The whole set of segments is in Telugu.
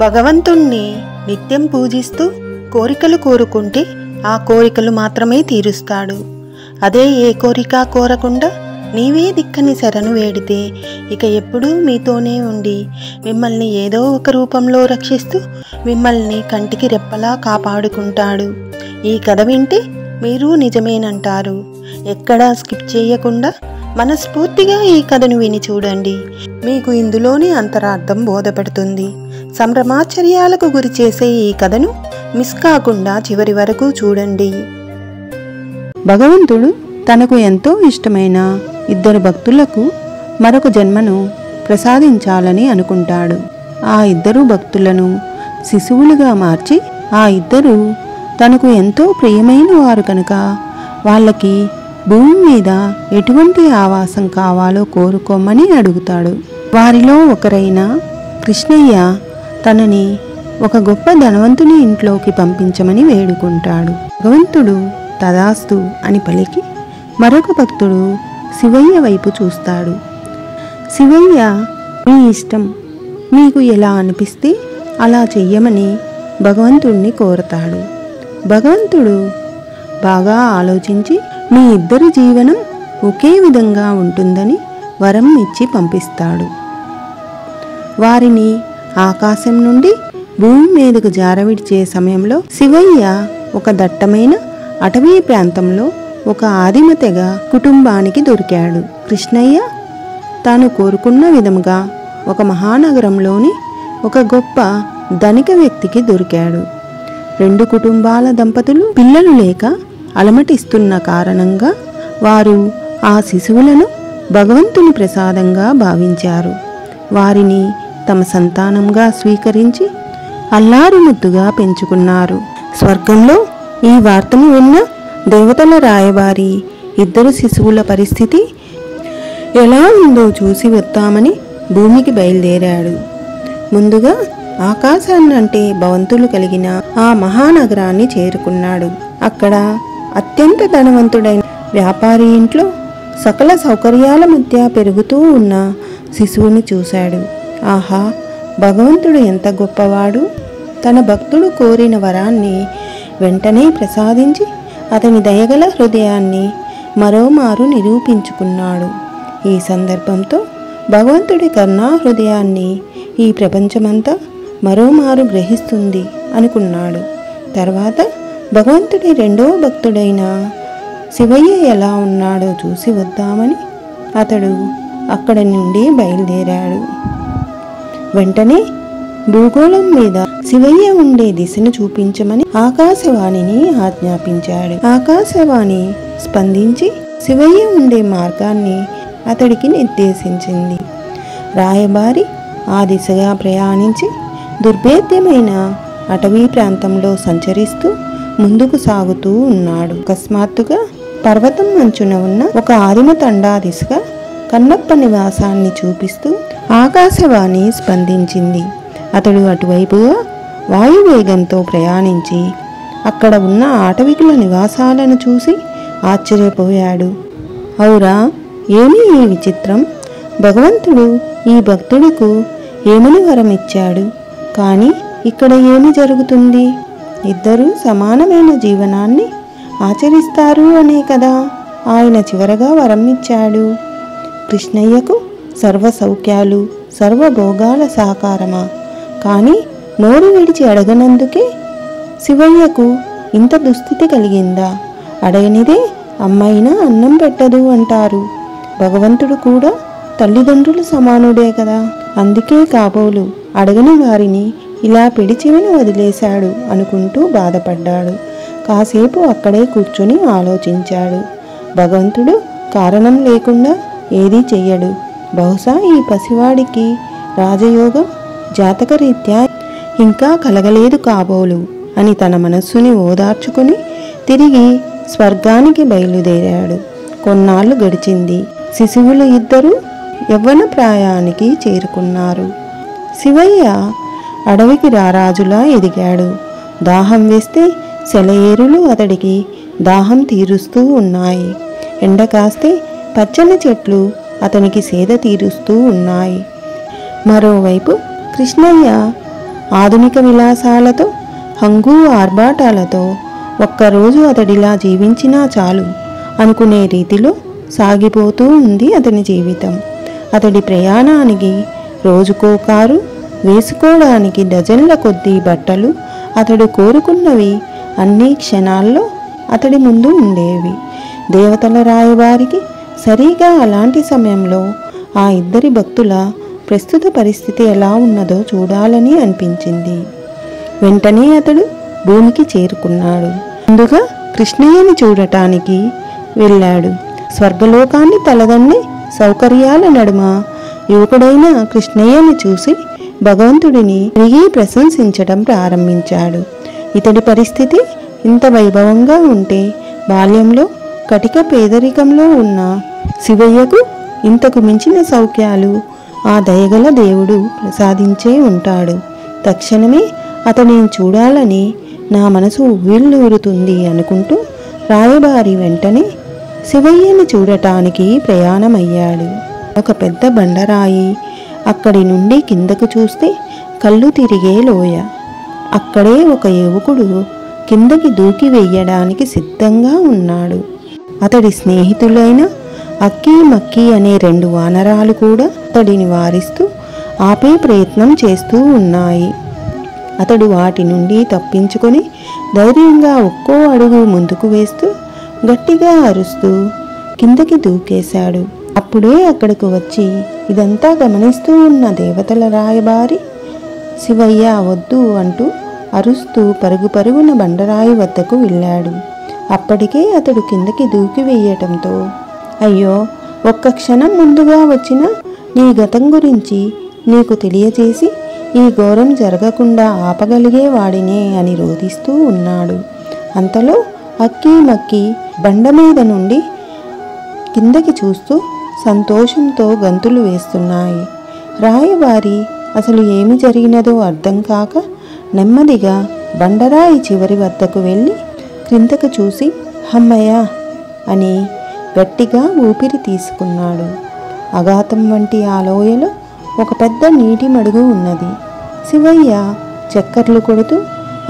భగవంతుణ్ణి నిత్యం పూజిస్తూ కోరికలు కోరుకుంటే ఆ కోరికలు మాత్రమే తీరుస్తాడు. అదే ఏ కోరిక కోరకుండా నీవే దిక్కని శరణు వేడితే ఇక ఎప్పుడూ మీతోనే ఉండి మిమ్మల్ని ఏదో ఒక రూపంలో రక్షిస్తూ మిమ్మల్ని కంటికి రెప్పలా కాపాడుకుంటాడు. ఈ కథ వింటే మీరు నిజమేనంటారు. ఎక్కడా స్కిప్ చేయకుండా మనస్ఫూర్తిగా ఈ కథను విని చూడండి. మీకు ఇందులోని అంతరార్థం బోధపడుతుంది. సంభ్రమాశ్చర్యాలకు గురి చేసే ఈ కథను మిస్ కాకుండా చివరి వరకు చూడండి. భగవంతుడు తనకు ఎంతో ఇష్టమైన ఇద్దరు భక్తులకు మరొక జన్మను ప్రసాదించాలని అనుకుంటాడు. ఆ ఇద్దరు భక్తులను శిశువులుగా మార్చి ఆ ఇద్దరు తనకు ఎంతో ప్రియమైన వారు కనుక వాళ్ళకి భూమి మీద ఎటువంటి ఆవాసం కావాలో కోరుకోమని అడుగుతాడు. వారిలో ఒకరైన కృష్ణయ్య తనని ఒక గొప్ప ధనవంతుని ఇంట్లోకి పంపించమని వేడుకుంటాడు. భగవంతుడు తదాస్తు అని పలికి మరొక భక్తుడు శివయ్య వైపు చూస్తాడు. శివయ్య మీ ఇష్టం, మీకు ఎలా అనిపిస్తే అలా చెయ్యమని భగవంతుడిని కోరతాడు. భగవంతుడు బాగా ఆలోచించి మీ ఇద్దరి జీవనం ఒకే విధంగా ఉంటుందని వరం ఇచ్చి పంపిస్తాడు. వారిని ఆకాశం నుండి భూమి మీదకు జారవిడిచే సమయంలో శివయ్య ఒక దట్టమైన అటవీ ప్రాంతంలో ఒక ఆదిమ తెగ కుటుంబానికి దొరికాడు. కృష్ణయ్య తాను కోరుకున్న విధముగా ఒక మహానగరంలోని ఒక గొప్ప ధనిక వ్యక్తికి దొరికాడు. రెండు కుటుంబాల దంపతులు పిల్లలు లేక అలమటిస్తున్న కారణంగా వారు ఆ శిశువులను భగవంతుని ప్రసాదంగా భావించారు. వారిని తమ సంతానంగా స్వీకరించి అల్లారుముద్దుగా పెంచుకున్నారు. స్వర్గంలో ఈ వార్తను విన్న దేవతల రాయబారి ఇద్దరు శిశువుల పరిస్థితి ఎలా ఉందో చూసి వద్దామని భూమికి బయలుదేరాడు. ముందుగా ఆకాశాన్నంటే భవంతులు కలిగిన ఆ మహానగరాన్ని చేరుకున్నాడు. అక్కడ అత్యంత ధనవంతుడైన వ్యాపారి ఇంట్లో సకల సౌకర్యాల మధ్య పెరుగుతూ ఉన్న శిశువుని చూశాడు. ఆహా, భగవంతుడు ఎంత గొప్పవాడు! తన భక్తుడు కోరిన వరాన్ని వెంటనే ప్రసాదించి అతని దయగల హృదయాన్ని మరోమారు నిరూపించుకున్నాడు. ఈ సందర్భంతో భగవంతుడి కరుణా హృదయాన్ని ఈ ప్రపంచమంతా మరోమారు గ్రహిస్తుంది అనుకున్నాడు. తర్వాత భగవంతుడి రెండవ భక్తుడైన శివయ్య ఎలా ఉన్నాడో చూసి వద్దామని అతడు అక్కడి నుండి బయలుదేరాడు. వెంటనే భూగోళం మీద శివయ్య ఉండే దిశను చూపించమని ఆకాశవాణిని ఆజ్ఞాపించాడు. ఆకాశవాణి స్పందించి శివయ్య ఉండే మార్గాన్ని అతడికి నిర్దేశించింది. రాయబారి ఆ దిశగా ప్రయాణించి దుర్భేద్యమైన అటవీ ప్రాంతంలో సంచరిస్తూ ముందుకు సాగుతూ ఉన్నాడు. అకస్మాత్తుగా పర్వతం అంచున ఉన్న ఒక ఆదిమ తండా దిశగా కన్నప్ప నివాసాన్ని చూపిస్తూ ఆకాశవాణి స్పందించింది. అతడు అటువైపుగా వాయువేగంతో ప్రయాణించి అక్కడ ఉన్న ఆటవికుల నివాసాలను చూసి ఆశ్చర్యపోయాడు. ఔరా, ఏమి ఈ విచిత్రం! భగవంతుడు ఈ భక్తుడికు ఏమని వరం ఇచ్చాడు, కానీ ఇక్కడ ఏమి జరుగుతుంది? ఇద్దరూ సమానమైన జీవనాన్ని ఆచరిస్తారు అనే కదా ఆయన చివరగా వరం ఇచ్చాడు. కృష్ణయ్యకు సర్వ సౌఖ్యాలు సర్వభోగాల సహకారమా, కానీ నోరు విడిచి అడగనందుకే శివయ్యకు ఇంత దుస్థితి కలిగిందా? అడగనిదే అమ్మైనా అన్నం పెట్టదు అంటారు. భగవంతుడు కూడా తల్లిదండ్రులు సమానుడే కదా, అందుకే కాబోలు అడగని వారిని ఇలా పిడిచివిని వదిలేశాడు అనుకుంటూ బాధపడ్డాడు. కాసేపు అక్కడే కూర్చుని ఆలోచించాడు. భగవంతుడు కారణం లేకుండా ఏదీ చెయ్యడు. బహుశా ఈ పసివాడికి రాజయోగం జాతకరీత్యా ఇంకా కలగలేదు కాబోలు అని తన మనస్సుని ఓదార్చుకుని తిరిగి స్వర్గానికి బయలుదేరాడు. కొన్నాళ్ళు గడిచింది. శిశువులు ఇద్దరూ యవ్వన ప్రాయానికి చేరుకున్నారు. శివయ్య అడవికి రారాజులా ఎదిగాడు. దాహం వేస్తే సెలయేరులు అతడికి దాహం తీరుస్తూ ఉన్నాయి. ఎండ కాస్తే పచ్చని చెట్లు అతనికి సేద తీరుస్తూ ఉన్నాయి. మరోవైపు కృష్ణయ్య ఆధునిక విలాసాలతో హంగు ఆర్భాటాలతో ఒక్కరోజు అతడిలా జీవించినా చాలు అనుకునే రీతిలో సాగిపోతూ ఉంది అతని జీవితం. అతడి ప్రయాణానికి రోజుకో కారు, వేసుకోవడానికి డజన్ల కొద్దీ బట్టలు, అతడు కోరుకున్నవి అన్ని క్షణాల్లో అతడి ముందు ఉండేవి. దేవతల రాయబారికి సరిగా అలాంటి సమయంలో ఆ ఇద్దరి భక్తుల ప్రస్తుత పరిస్థితి ఎలా ఉన్నదో చూడాలని అనిపించింది. వెంటనే అతడు భూమికి చేరుకున్నాడు. ముందుగా కృష్ణయ్యని చూడటానికి వెళ్ళాడు. స్వర్గలోకాన్ని తలదన్ని సౌకర్యాల నడుమ యువకుడైన కృష్ణయ్యని చూసి భగవంతుడిని తిరిగి ప్రశంసించడం ప్రారంభించాడు. ఇతడి పరిస్థితి ఇంత వైభవంగా ఉంటే బాల్యంలో కటిక పేదరికంలో ఉన్న శివయ్యకు ఇంతకు మించిన సౌఖ్యాలు ఆ దయగల దేవుడు ప్రసాదించే ఉంటాడు. తక్షణమే అతనిని చూడాలని నా మనసు ఉవ్విళ్ళూరుతుంది అనుకుంటూ రాయబారి వెంటనే శివయ్యని చూడటానికి ప్రయాణమయ్యాడు. ఒక పెద్ద బండరాయి, అక్కడి నుండి కిందకు చూస్తే కళ్ళు తిరిగే లోయ. అక్కడే ఒక యువకుడు కిందకి దూకి వెయ్యడానికి సిద్ధంగా ఉన్నాడు. అతడి స్నేహితులైన అక్కీ మక్కీ అనే 2 వానరాలు కూడా అతడిని వారిస్తూ ఆపే ప్రయత్నం చేస్తూ ఉన్నాయి. అతడు వాటి నుండి తప్పించుకొని ధైర్యంగా ఒక్కో అడుగు ముందుకు వేస్తూ గట్టిగా అరుస్తూ కిందకి దూకేశాడు. అప్పుడే అక్కడకు వచ్చి ఇదంతా గమనిస్తూ ఉన్న దేవతల రాయబారి శివయ్య వద్దు అంటూ అరుస్తూ పరుగు పరుగున బండరాయి వద్దకు వెళ్ళాడు. అప్పటికే అతడు కిందకి దూకి వేయటంతో, అయ్యో, ఒక్క క్షణం ముందుగా వచ్చిన నీ గతం గురించి నీకు తెలియజేసి ఈ ఘోరం జరగకుండా ఆపగలిగే వాడినే అని రోధిస్తూ ఉన్నాడు. అంతలో అక్కీ మక్కీ బండ మీద నుండి కిందకి చూస్తూ సంతోషంతో గంతులు వేస్తున్నాయి. రాయవారి అసలు ఏమి జరిగినదో అర్థం కాక నెమ్మదిగా బండరాయి చివరి వద్దకు వెళ్ళి క్రిందకు చూసి హమ్మయ్య అని గట్టిగా ఊపిరి తీసుకున్నాడు. అఘాతం వంటి ఆ లోయలో ఒక పెద్ద నీటి మడుగు ఉన్నది. శివయ్య చక్కర్లు కొడుతూ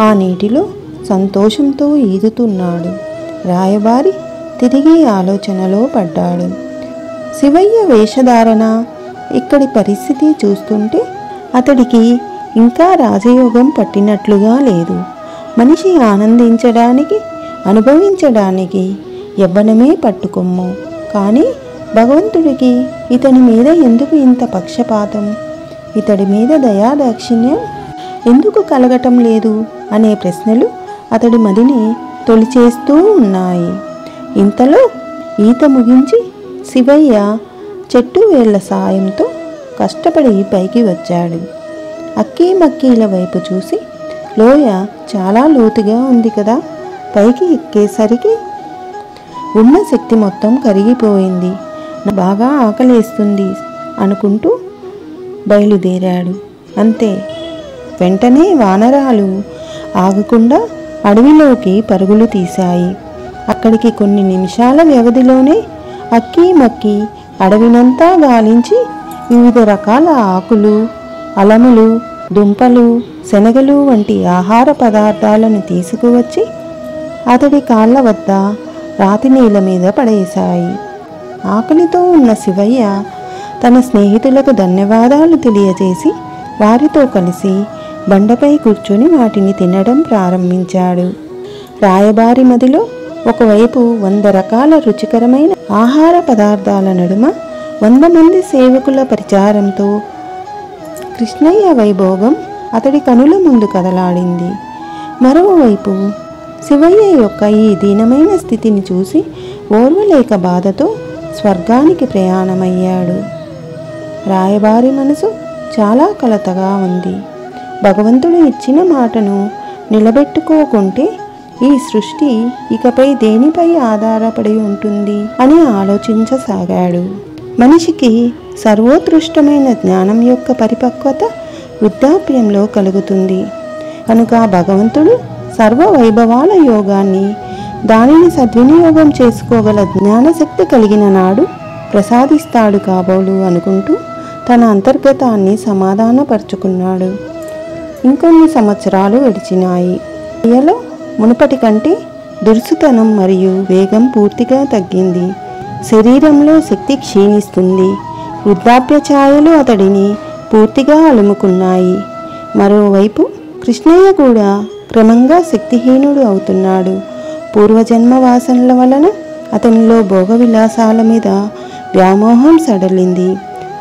ఆ నీటిలో సంతోషంతో ఈదుతున్నాడు. రాయబారి తిరిగి ఆలోచనలో పడ్డాడు. శివయ్య వేషధారణ, ఇక్కడి పరిస్థితి చూస్తుంటే అతడికి ఇంకా రాజయోగం పట్టినట్లుగా లేదు. మనిషి ఆనందించడానికి, అనుభవించడానికి యవ్వనమే పట్టుకొమ్ము. కానీ భగవంతుడికి ఇతని మీద ఎందుకు ఇంత పక్షపాతం? ఇతడి మీద దయాదాక్షిణ్యం ఎందుకు కలగటం లేదు అనే ప్రశ్నలు అతడి మదిని తొలిచేస్తూ ఉన్నాయి. ఇంతలో ఈత ముగించి శివయ్య చెట్టు వేళ్ల సాయంతో కష్టపడి పైకి వచ్చాడు. అక్కీ మక్కీల వైపు చూసి, లోయ చాలా లోతుగా ఉంది కదా, పైకి ఎక్కేసరికి ఉన్న శక్తి మొత్తం కరిగిపోయింది, బాగా ఆకలేస్తుంది అనుకుంటూ బయలుదేరాడు. అంతే, వెంటనే వానరాలు ఆగకుండా అడవిలోకి పరుగులు తీశాయి. అక్కడికి కొన్ని నిమిషాల వ్యవధిలోనే అక్కీ మక్కీ అడవినంతా గాలించి వివిధ రకాల ఆకులు, అలములు, దుంపలు, శనగలు వంటి ఆహార పదార్థాలను తీసుకువచ్చి అతడి కాళ్ళ వద్ద రాతి నేల మీద పడేశాయి. ఆకలితో ఉన్న శివయ్య తన స్నేహితులకు ధన్యవాదాలు తెలియజేసి వారితో కలిసి బండపై కూర్చొని వాటిని తినడం ప్రారంభించాడు. రాయబారి మదిలో ఒకవైపు 100 రకాల రుచికరమైన ఆహార పదార్థాల నడుమ 100 మంది సేవకుల పరిచారంతో కృష్ణయ్య వైభోగం అతడి కనుల ముందు కదలాడింది. మరోవైపు శివయ్య యొక్క ఈ దీనమైన స్థితిని చూసి ఓర్వలేక బాధతో స్వర్గానికి ప్రయాణమయ్యాడు. రాయబారి మనసు చాలా కలతగా ఉంది. భగవంతుడు ఇచ్చిన మాటను నిలబెట్టుకోకుంటే ఈ సృష్టి ఇకపై దేనిపై ఆధారపడి ఉంటుంది అని ఆలోచించసాగాడు. మనిషికి సర్వోత్కృష్టమైన జ్ఞానం యొక్క పరిపక్వత వృద్ధాప్యంలో కలుగుతుంది. కనుక భగవంతుడు సర్వ వైభవాల యోగాన్ని, దానిని సద్వినియోగం చేసుకోగల జ్ఞానశక్తి కలిగిన నాడు ప్రసాదిస్తాడు కాబోలు అనుకుంటూ తన అంతర్గతాన్ని సమాధానపరుచుకున్నాడు. ఇంకొన్ని సంవత్సరాలు గడిచినాయి. క్రియలో మునుపటి కంటే దురుసుతనం మరియు వేగం పూర్తిగా తగ్గింది. శరీరంలో శక్తి క్షీణిస్తుంది. వృద్ధాప్య ఛాయలు అతడిని పూర్తిగా అలుముకున్నాయి. మరోవైపు కృష్ణయ్య కూడా క్రమంగా శక్తిహీనుడు అవుతున్నాడు. పూర్వజన్మ వాసనల వలన అతనిలో భోగ విలాసాల మీద వ్యామోహం సడలింది.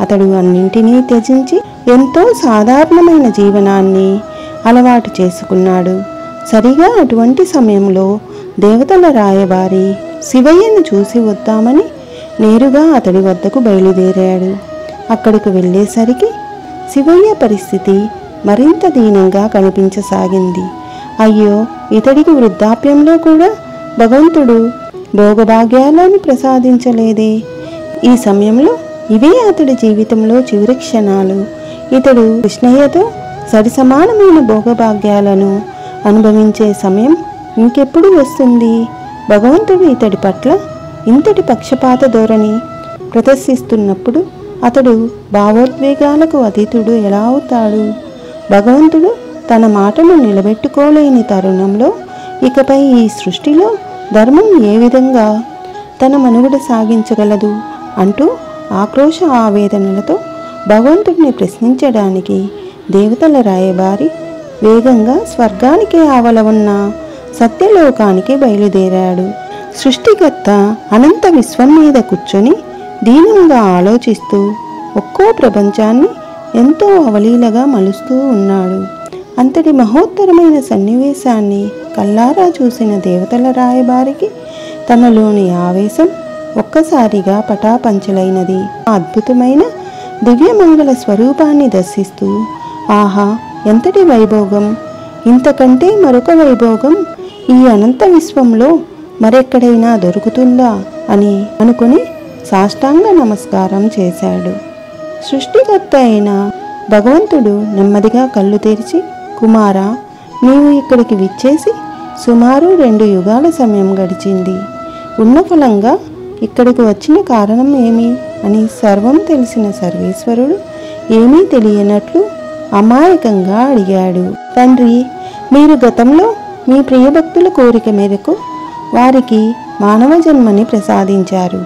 అతడు అన్నింటినీ త్యజించి ఎంతో సాధారణమైన జీవనాన్ని అలవాటు చేసుకున్నాడు. సరిగా అటువంటి సమయంలో దేవతల రాయబారి శివయ్యను చూసి వద్దామని నేరుగా అతడి వద్దకు బయలుదేరాడు. అక్కడికి వెళ్ళేసరికి శివయ్య పరిస్థితి మరింత దీనంగా కనిపించసాగింది. అయ్యో, ఇతడికి వృద్ధాప్యంలో కూడా భగవంతుడు భోగభాగ్యాలను ప్రసాదించలేదే. ఈ సమయంలో ఇవే అతడి జీవితంలో చివరి క్షణాలు. ఇతడు కృష్ణయ్యతో సరిసమానమైన భోగభాగ్యాలను అనుభవించే సమయం ఇంకెప్పుడు వస్తుంది? భగవంతుడు ఇతడి పట్ల ఇంతటి పక్షపాత ధోరణి ప్రదర్శిస్తున్నప్పుడు అతడు భావోద్వేగాలకు అతీతుడు ఎలా అవుతాడు? భగవంతుడు తన మాటను నిలబెట్టుకోలేని తరుణంలో ఇకపై ఈ సృష్టిలో ధర్మం ఏ విధంగా తన మనుగడ సాగించగలదు అంటూ ఆక్రోశ ఆవేదనలతో భగవంతుడిని ప్రశ్నించడానికి దేవతల రాయబారి వేగంగా స్వర్గానికి ఆవల ఉన్న సత్యలోకానికి బయలుదేరాడు. సృష్టికర్త అనంత విశ్వం మీద కూర్చొని దీనంగా ఆలోచిస్తూ ఒక్కో ప్రపంచాన్ని ఎంతో అవలీలగా మలుస్తూ ఉన్నాడు. అంతటి మహోత్తరమైన సన్నివేశాన్ని కల్లారా చూసిన దేవతల రాయబారికి తనలోని ఆవేశం ఒక్కసారిగా పటాపంచలైనది. ఆ అద్భుతమైన దివ్యమంగళ స్వరూపాన్ని దర్శిస్తూ, ఆహా, ఎంతటి వైభోగం! ఇంతకంటే మరొక వైభోగం ఈ అనంత విశ్వంలో మరెక్కడైనా దొరుకుతుందా అని అనుకుని సాష్టాంగ నమస్కారం చేశాడు. సృష్టికర్త అయిన భగవంతుడు నెమ్మదిగా కళ్ళు తెరిచి, కుమారా, నీవు ఇక్కడికి విచ్చేసి సుమారు 2 యుగాల సమయం గడిచింది. ఉన్న ఫలంగా ఇక్కడికి వచ్చిన కారణం ఏమి అని సర్వం తెలిసిన సర్వేశ్వరుడు ఏమీ తెలియనట్లు అమాయకంగా అడిగాడు. తండ్రి, మీరు గతంలో మీ ప్రియభక్తుల కోరిక మేరకు వారికి మానవ జన్మని ప్రసాదించారు.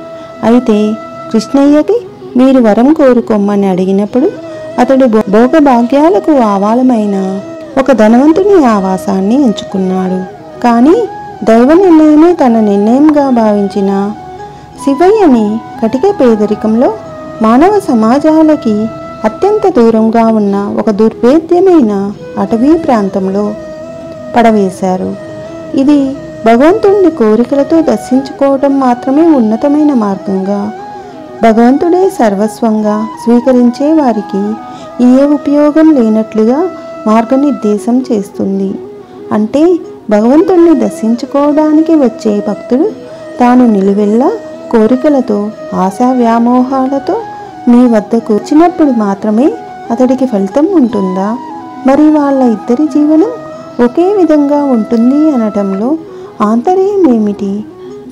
అయితే కృష్ణయ్యకి మీరు వరం కోరుకోమని అడిగినప్పుడు అతడు భోగభాగ్యాలకు ఆవాలమైన ఒక ధనవంతుని ఆవాసాన్ని ఎంచుకున్నాడు. కానీ దైవ నిర్ణయమే తన నిర్ణయంగా భావించిన శివయ్యని కటిక పేదరికంలో మానవ సమాజాలకి అత్యంత దూరంగా ఉన్న ఒక దుర్భేద్యమైన అటవీ ప్రాంతంలో పడవేశారు. ఇది భగవంతుడి కోరికలతో దర్శించుకోవడం మాత్రమే ఉన్నతమైన మార్గంగా, భగవంతుడే సర్వస్వంగా స్వీకరించే వారికి ఏ ఉపయోగం లేనట్లుగా మార్గనిర్దేశం చేస్తుంది. అంటే భగవంతుడిని దర్శించుకోవడానికి వచ్చే భక్తుడు తాను నిలువెల్లా కోరికలతో, ఆశా వ్యామోహాలతో మీ వద్దకు వచ్చినప్పుడు మాత్రమే అతడికి ఫలితం ఉంటుందా? మరి వాళ్ళ ఇద్దరి జీవనం ఒకే విధంగా ఉంటుంది అనటంలో ఆంతర్యం ఏమిటి?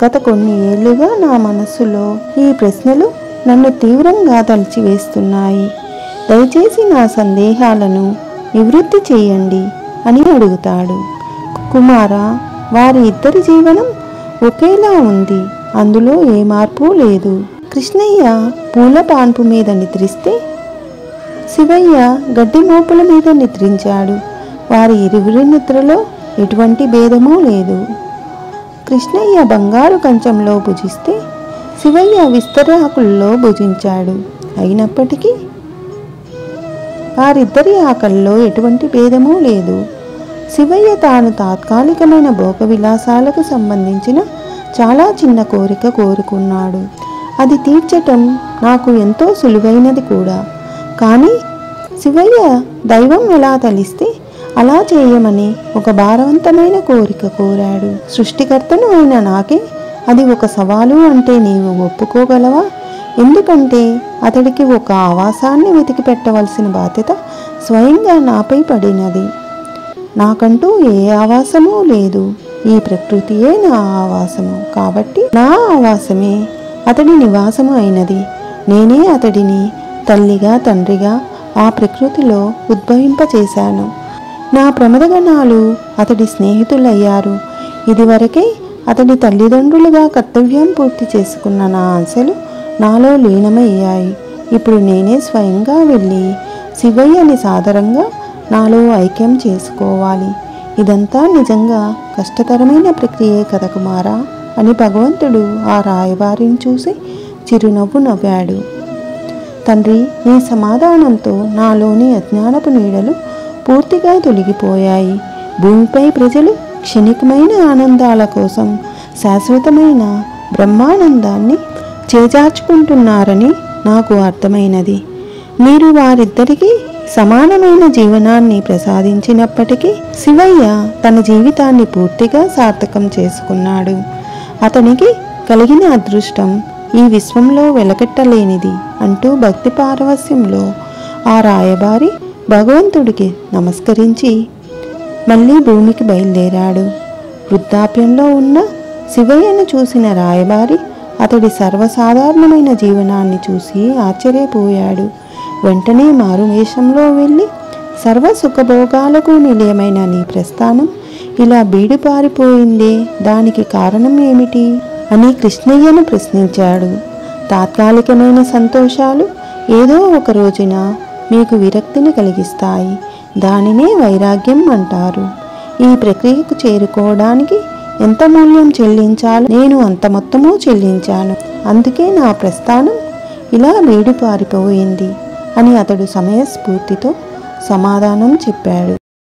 గత కొన్ని ఏళ్లుగా నా మనస్సులో ఈ ప్రశ్నలు నన్ను తీవ్రంగా తలచివేస్తున్నాయి. దయచేసి నా సందేహాలను నివృత్తి చేయండి అని అడుగుతాడు. కుమారా, వారి ఇద్దరి జీవనం ఒకేలా ఉంది. అందులో ఏ మార్పు లేదు. కృష్ణయ్య పూల పాన్పు మీద నిద్రిస్తే శివయ్య గడ్డి మోపుల మీద నిద్రించాడు. వారి ఇరువురి నిద్రలో ఎటువంటి భేదమూ లేదు. కృష్ణయ్య బంగారు కంచంలో భుజిస్తే శివయ్య విస్తరాకుల్లో భుజించాడు. అయినప్పటికీ వారిద్దరి ఆకల్లో ఎటువంటి భేదమూ లేదు. శివయ్య తాను తాత్కాలికమైన భోగ విలాసాలకు సంబంధించిన చాలా చిన్న కోరిక కోరుకున్నాడు. అది తీర్చటం నాకు ఎంతో సులువైనది కూడా. కానీ శివయ్య దైవం ఎలా తలిస్తే అలా చేయమని ఒక భారవంతమైన కోరిక కోరాడు. సృష్టికర్తను అయిన నాకే అది ఒక సవాలు అంటే నీవు ఒప్పుకోగలవా? ఎందుకంటే అతడికి ఒక ఆవాసాన్ని వెతికి పెట్టవలసిన బాధ్యత స్వయంగా నాపై పడినది. నాకంటూ ఏ ఆవాసమూ లేదు. ఈ ప్రకృతియే నా ఆవాసము. కాబట్టి నా ఆవాసమే అతడి నివాసము అయినది. నేనే అతడిని తల్లిగా, తండ్రిగా ఆ ప్రకృతిలో ఉద్భవింపచేశాను. నా ప్రమదగణాలు అతడి స్నేహితులయ్యారు. ఇదివరకే అతడి తల్లిదండ్రులుగా కర్తవ్యం పూర్తి చేసుకున్న నా ఆశలు నాలో లీనమయ్యాయి. ఇప్పుడు నేనే స్వయంగా వెళ్ళి శివయ్యని సాదరంగా నాలో ఐక్యం చేసుకోవాలి. ఇదంతా నిజంగా కష్టతరమైన ప్రక్రియే కదా కుమారా అని భగవంతుడు ఆ రాయబారిని చూసి చిరునవ్వు నవ్వాడు. తండ్రి, నీ సమాధానంతో నాలోని అజ్ఞానపు నీడలు పూర్తిగా తొలగిపోయాయి. భూమిపై ప్రజలు క్షణికమైన ఆనందాల కోసం శాశ్వతమైన బ్రహ్మానందాన్ని చేజార్చుకుంటున్నారని నాకు అర్థమైనది. మీరు వారిద్దరికీ సమానమైన జీవనాన్ని ప్రసాదించినప్పటికీ శివయ్య తన జీవితాన్ని పూర్తిగా సార్థకం చేసుకున్నాడు. అతనికి కలిగిన అదృష్టం ఈ విశ్వంలో వెలకట్టలేనిది అంటూ భక్తి పారవస్యంలో ఆ రాయబారి భగవంతుడికి నమస్కరించి మళ్ళీ భూమికి బయలుదేరాడు. వృద్ధాప్యంలో ఉన్న శివయ్యను చూసిన రాయబారి అతడి సర్వసాధారణమైన జీవనాన్ని చూసి ఆశ్చర్యపోయాడు. వెంటనే మారువేషంలో వెళ్ళి సర్వ సుఖభోగాలకు నిలయమైన నీ ప్రస్థానం ఇలా బీడుపారిపోయిందే, దానికి కారణం ఏమిటి అని కృష్ణయ్యను ప్రశ్నించాడు. తాత్కాలికమైన సంతోషాలు ఏదో ఒక రోజున మీకు విరక్తిని కలిగిస్తాయి. దానినే వైరాగ్యం అంటారు. ఈ ప్రక్రియకు చేరుకోవడానికి ఎంత మూల్యం చెల్లించాలో నేను అంత మొత్తము చెల్లించాను. అందుకే నా ప్రస్థానం ఇలా బీడుపారిపోయింది అని అతడు సమయస్ఫూర్తితో సమాధానం చెప్పాడు.